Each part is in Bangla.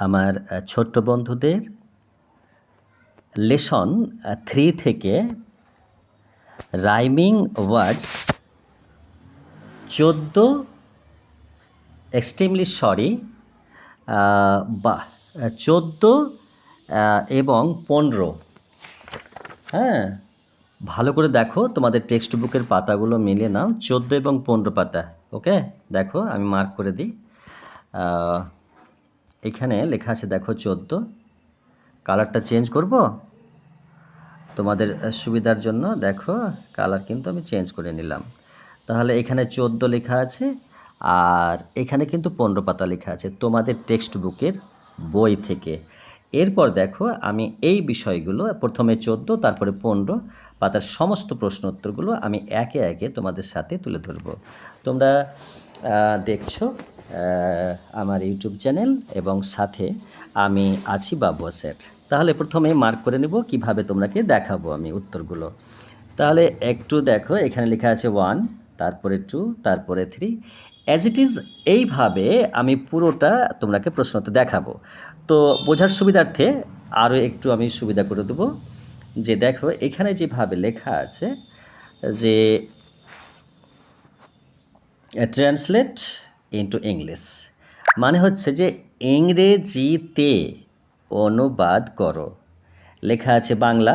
আমার ছোট্ট বন্ধুদের লেসন 3 থেকে রাইমিং ওয়ার্ডস 14 এক্সট্রিমলি সরি বা 14 এবং 15। হ্যাঁ, ভালো করে দেখো, তোমাদের টেক্সট বুকের পাতাগুলো মিলিয়ে নাও, 14 এবং 15 পাতা। ওকে, দেখো আমি মার্ক করে দিই। এখানে লেখা আছে, দেখো 14। কালারটা চেঞ্জ করব তোমাদের সুবিধার জন্য। দেখো কালার কিন্তু আমি চেঞ্জ করে নিলাম। তাহলে এখানে 14 লেখা আছে, আর এখানে কিন্তু 15 পাতা লেখা আছে তোমাদের টেক্সট বুকের বই থেকে। এরপর দেখো আমি এই বিষয়গুলো প্রথমে 14 তারপরে 15 পাতার সমস্ত প্রশ্ন উত্তরগুলো আমি একে একে তোমাদের সাথে তুলে ধরব। তোমরা দেখছো আমার ইউটিউব চ্যানেল, এবং সাথে আমি আছি বাবুয়া স্যার। তাহলে প্রথমে মার্ক করে নেব, কিভাবে তোমাকে দেখাবো আমি উত্তরগুলো। তাহলে একটু দেখো, এখানে লেখা আছে 1, তারপরে 2, তারপরে 3, অ্যাজ ইট ইজ। এইভাবে আমি পুরোটা তোমাকে প্রশ্নতে দেখাবো। তো বোঝার সুবিধার্থে আরও একটু আমি সুবিধা করে দেবো, যে দেখো এখানে যেভাবে লেখা আছে যে ট্রান্সলেট ইনটু ইংলিশ, মানে হচ্ছে যে ইংরেজিতে অনুবাদ করো। লেখা আছে বাংলা,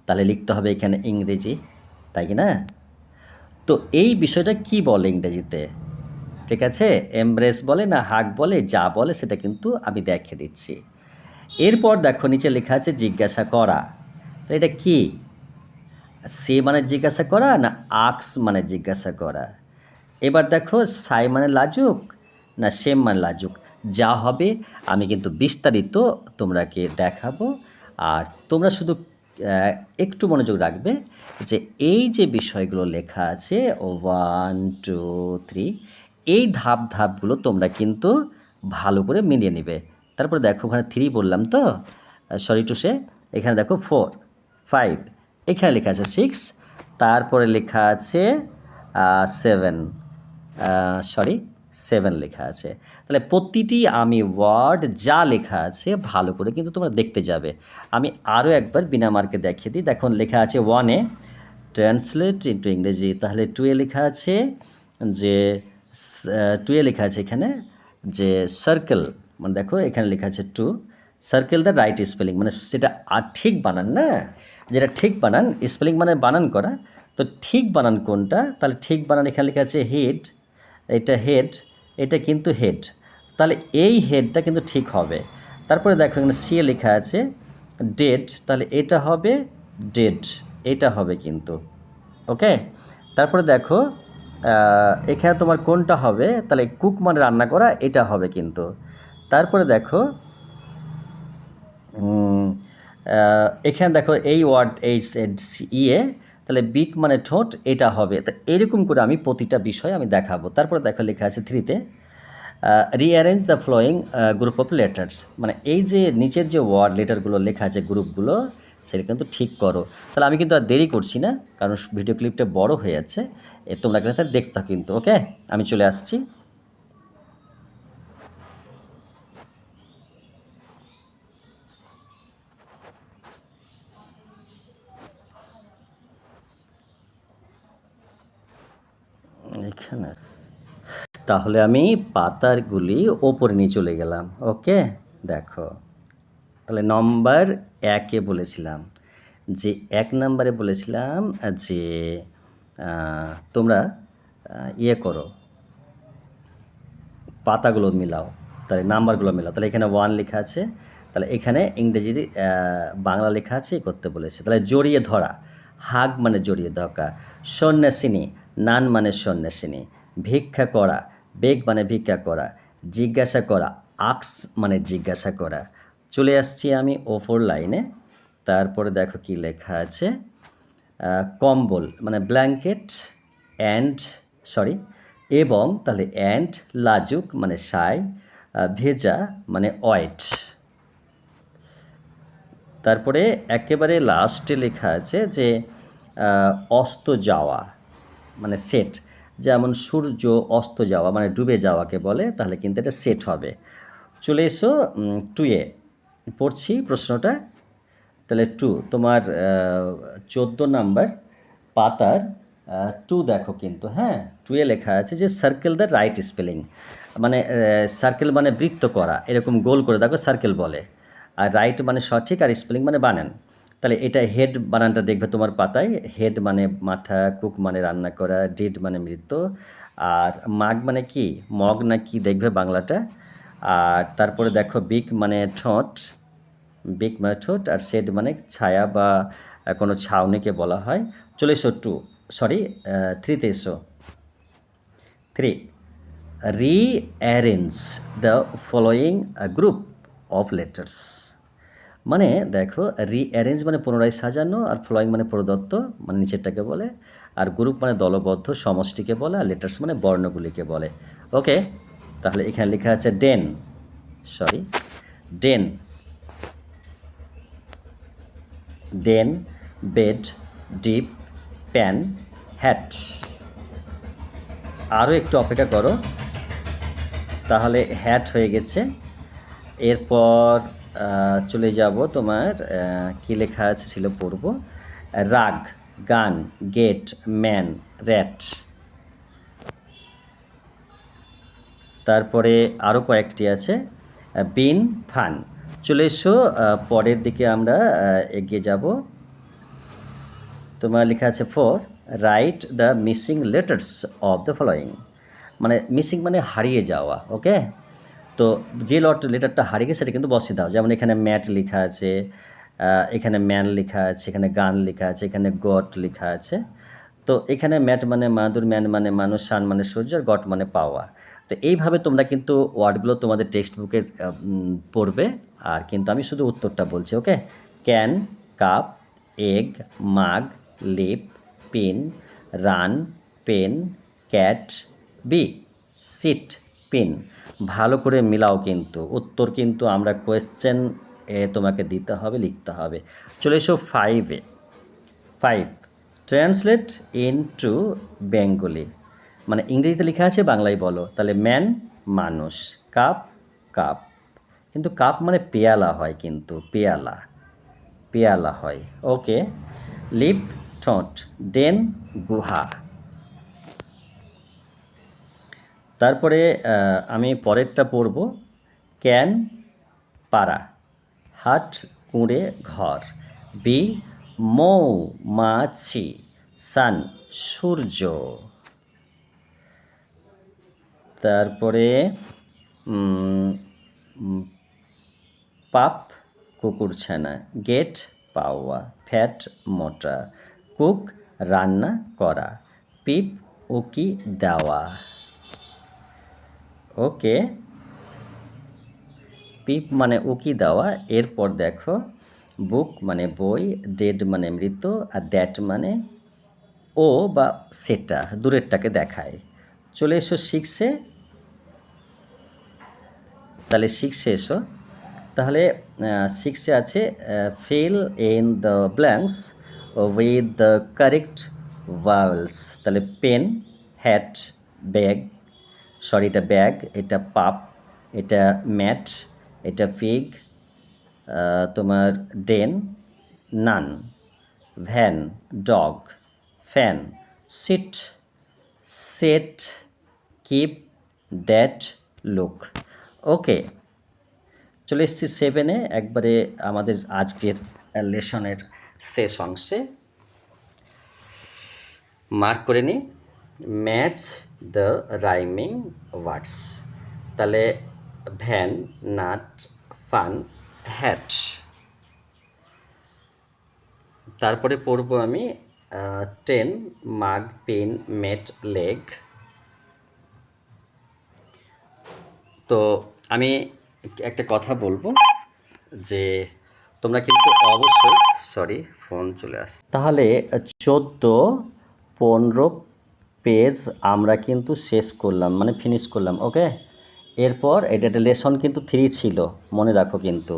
তাহলে লিখতে হবে এখানে ইংরেজি, তাই কি না? তো এই বিষয়টা কি বলে ইংরেজিতে, ঠিক আছে? এমব্রেস বলে না হাগ বলে, যা বলে সেটা কিন্তু আমি দেখিয়ে দিচ্ছি। এরপর দেখো নিচে লেখা আছে জিজ্ঞাসা করা। তো এটা কি? সে মানে জিজ্ঞাসা করা, না আক্স মানে জিজ্ঞাসা করা? এবার দেখো সাই মানে লাজুক, না সেম মানে লাজুক? যা হবে আমি কিন্তু বিস্তারিত তোমরাকে দেখাবো। আর তোমরা শুধু একটু মনোযোগ রাখবে যে এই যে বিষয়গুলো লেখা আছে 1, 2, 3, এই ধাপগুলো তোমরা কিন্তু ভালো করে মিলিয়ে নেবে। তারপরে দেখো ওখানে 3 বললাম তো, সরি টু সে, এখানে দেখো 4, 5, এখানে লেখা আছে 6, তারপরে লেখা আছে 7, সরি 7 লেখা আছে। তাহলে প্রতিটি আমি ওয়ার্ড যা লেখা আছে ভালো করে কিন্তু তোমরা দেখতে যাবে। আমি আরও একবার বিনা মার্কে দেখিয়ে দিই। দেখুন লেখা আছে 1-এ ট্রান্সলেট ইন্টু ইংরেজি, তাহলে 2-এ লেখা আছে যে 2-এ লেখা আছে এখানে যে সার্কেল, মানে দেখো এখানে লেখা আছে 2, সার্কেল দ্য রাইট স্পেলিং, মানে সেটা ঠিক বানান না, যেটা ঠিক বানান, স্পেলিং মানে বানান করা। তো ঠিক বানান কোনটা? তাহলে ঠিক বানান এখানে লেখা আছে হেড, এটা হেড, এটা কিন্তু হেড, তাহলে এই হেডটা কিন্তু ঠিক হবে। তারপরে দেখো এখানে সি লেখা আছে ডেড, তাহলে এটা হবে ডেড, এটা হবে কিন্তু। ওকে, তারপরে দেখো এখানে তোমার কোনটা হবে? তাহলে কুক মানে রান্না করা, এটা হবে কিন্তু। তারপরে দেখো এখানে দেখো এই ওয়ার্ড ইয়ে, তাহলে বিক মানে ঠোঁট, এটা হবে। তো এরকম করে আমি প্রতিটা বিষয় আমি দেখাবো। তারপরে দেখো লেখা আছে 3-তে rearrange the following group of letters, মানে এই যে নিচের যে ওয়ার্ড লেটারগুলো লেখা আছে গ্রুপগুলো, সেটা কিন্তু ঠিক করো। তাহলে আমি কিন্তু আর দেরি করছি না, কারণ ভিডিও ক্লিপটা বড় হয়ে যাচ্ছে, তোমরা কিন্তু দেখতে থাকো কিন্তু। ওকে, আমি চলে আসছি। এখানে তাহলে আমি পাতারগুলি ওপরে নিয়ে চলে গেলাম। ওকে, দেখো তাহলে নম্বর 1-এ বলেছিলাম যে 1 নম্বরে বলেছিলাম যে তোমরা ইয়ে করো, পাতাগুলো মিলাও, তাহলে নাম্বারগুলো মিলাও। তাহলে এখানে 1 লেখা আছে, তাহলে এখানে ইংরেজি বাংলা লেখা আছে করতে বলেছে। তাহলে জড়িয়ে ধরা, হাগ মানে জড়িয়ে ধরা, সন্ন্যাসিনী, নান মানে সন্ন্যাসিনী, ভিক্ষা করা, বেগ মানে ভিক্ষা করা, জিজ্ঞাসা করা, আক্স মানে জিজ্ঞাসা করা। চলে আসছি আমি ওপর লাইনে। তারপরে দেখো কি লেখা আছে, কম্বল মানে ব্ল্যাঙ্কেট, অ্যান্ড সরি এবং, তাহলে অ্যান্ড, লাজুক মানে সাই, ভেজা মানে ওয়েট। তারপরে একেবারে লাস্টে লেখা আছে যে অস্ত যাওয়া মানে সেট, যেমন সূর্য অস্ত যাওয়া মানে ডুবে যাওয়াকে বলে, তাহলে কিন্তু এটা সেট হবে। চলে এসো টুয়ে, পড়ছি প্রশ্নটা। তাহলে টু তোমার 14 নাম্বার পাতার টু দেখো কিন্তু, হ্যাঁ, টুয়ে লেখা আছে যে সার্কেল দ্য রাইট স্পেলিং, মানে সার্কেল মানে বৃত্ত করা, এরকম গোল করে দেখো সার্কেল বলে, আর রাইট মানে সঠিক, আর স্পেলিং মানে বানান। তাহলে এটা হেড বানানটা দেখবে তোমার পাতায়, হেড মানে মাথা, কুক মানে রান্না করা, ডিড মানে মৃত্যু, আর মাগ মানে কি, মগ না কি দেখবে বাংলাটা। আর তারপরে দেখো বিগ মানে ঠোঁট, বিগ মানে ঠোঁট, আর শেড মানে ছায়া বা কোনো ছাউনিকে বলা হয়। চলে এসো টু, সরি থ্রিতে এসো। Three, rearrange the following group of letters. মানে দেখো রিঅ্যারেঞ্জ মানে পুনরায় সাজানো, আর ফলোয়িং মানে প্রদত্ত মানে নিচেরটাকে বলে, আর গ্রুপ মানে দলবদ্ধ সমষ্টিকে বলে, আর লেটার্স মানে বর্ণগুলিকে বলে। ওকে, তাহলে এখানে লেখা আছে ডেন, সরি ডেন, ডেন, বেড, ডিপ, প্যান, হ্যাট। আরও একটু অপেক্ষা করো, তাহলে হ্যাট হয়ে গেছে। এরপর চলে যাব তোমার কি লেখা আছে ছিল পড়ব, রাগ, গান, গেট, ম্যান, র্যাট। তারপরে আরও কয়েকটি আছে, বিন, ফান। চলে এসো পরের দিকে আমরা এগিয়ে যাব। তোমার লেখা আছে four, write the missing letters of the following. মানে মিসিং মানে হারিয়ে যাওয়া। ওকে, তো যে লেটারটা হারিয়ে গেছে সেটা কিন্তু বসিয়ে দাও। যেমন এখানে ম্যাট লেখা আছে, এখানে ম্যান লেখা আছে, এখানে গান লেখা আছে, এখানে গট লেখা আছে। তো এখানে ম্যাট মানে মাদুর, ম্যান মানে মানুষ, সান মানে সূর্য, আর গট মানে পাওয়া। তো এইভাবে তোমরা কিন্তু ওয়ার্ডগুলো তোমাদের টেক্সট বুকে পড়বে, আর কিন্তু আমি শুধু উত্তরটা বলছি। Okay, can, cup, egg, mug, lip, pin, run, pen, cat, bee, sit, pin. ভালো করে মিলাও, কিন্তু উত্তর কিন্তু আমরা কোয়েশ্চেন তোমাকে দিতে হবে, লিখতে হবে। চলে এসো ফাইভে। Five, translate into Bengali. মানে ইংরেজিতে লেখা আছে, বাংলায় বলো। তাহলে ম্যান মানুষ, কাপ, কাপ, কিন্তু কাপ মানে পেয়ালা হয়, কিন্তু পেয়ালা, পেয়ালা হয়। ওকে, লিপ ঠোঁট, ডেন গুহা। তারপরে আমি পরেরটা পড়ব, ক্যান পাড়া, হাট কুঁড়ে ঘর, বি মৌ মাছি, সান সূর্য। তারপরে পাপ কুকুর ছানা, গেট পাওয়া, ফ্যাট মোটা, কুক রান্না করা, পিপ উকি দেওয়া। ওকে, পিপ মানে উকি দেওয়া। এরপর দেখো বুক মানে বই, ডেড মানে মৃত, আর দ্যাট মানে ও বা সেটা, দূরেরটাকে দেখায়। চলে এসো সিক্সে। তাহলে সিক্সে এসো। তাহলে সিক্সে আছে fill in the blanks with the correct vowels. তাহলে পেন, হ্যাট, ব্যাগ, সরি এটা ব্যাগ, এটা পাপ, এটা ম্যাট, এটা পিগ, তোমার den, nun, van, dog, fan, sit, set, keep, that, look. Okay, চলে এসেছি সেভেনে, একবারে আমাদের আজকের লেসনের শেষ অংশে। মার্ক করে নিই, ম্যাচ দ্য রাইমিং ওয়ার্ডস। তাহলে ভ্যান, নাট, ফান, হ্যাট। তারপরে পড়ব আমি টেন, মাগ, পেন, মেট, লেগ। তো আমি একটা কথা বলবো যে তোমরা কিন্তু অবশ্যই, সরি ফোন চলে আসছে। তাহলে 14-15 পেজ আমরা কিন্তু শেষ করলাম, মানে ফিনিশ করলাম। ওকে, এরপর এটা একটা লেসন কিন্তু 3 ছিল, মনে রাখো কিন্তু।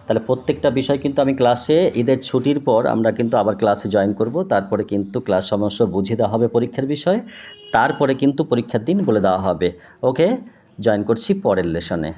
তাহলে প্রত্যেকটা বিষয় কিন্তু আমি ক্লাসে, ঈদের ছুটির পর আমরা কিন্তু আবার ক্লাসে জয়েন করব। তারপরে কিন্তু ক্লাস সমস্যা বুঝিয়ে দেওয়া হবে পরীক্ষার বিষয়, তারপরে কিন্তু পরীক্ষার দিন বলে দেওয়া হবে। ওকে, জয়েন করছি পরের লেসনে।